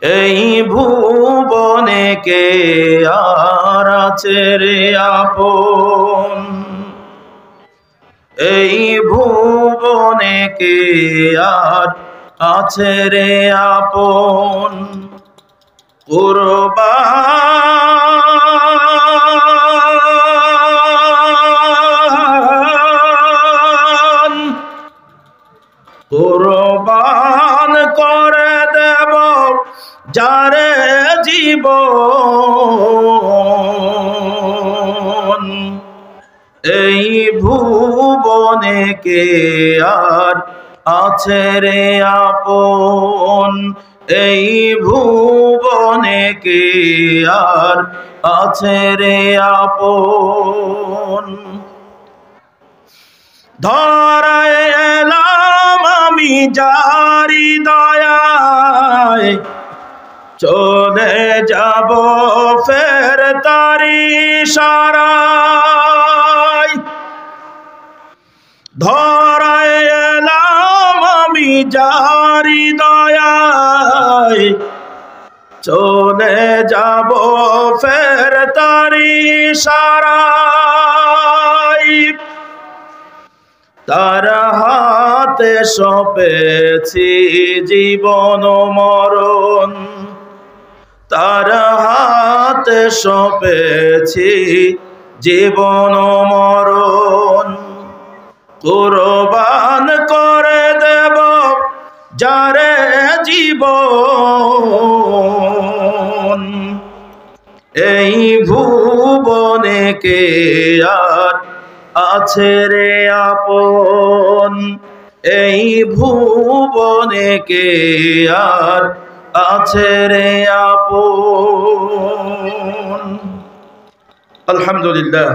এই ভুবনে কে আর আছে রে আপন, এই ভুবনে কে আর আছে রে আপন। কুরবান কুরবান করে দেব যারে জীবন, এই ভুবনে কে আর আছে রে আপন, এই ভুবনে কে আর আছে রে আপন। ধরায় এলাম আমি যারি দয়ায়, চলে যাব ফের তারি ইশারায়। ধরায় এলাম আমি যারি দয়ায়, চলে যাব ফের তারি ইশারায়। তার হাতে সঁপেছি জীবন মরণ, তার হাতে সঁপেছি জীবন মরণ। কুরবান করে দেব যারে জীবন, এই ভুবনে কে আর আছে রে আপন, এই ভুবনে কে আর আছে রে আপন। আলহামদুলিল্লাহ।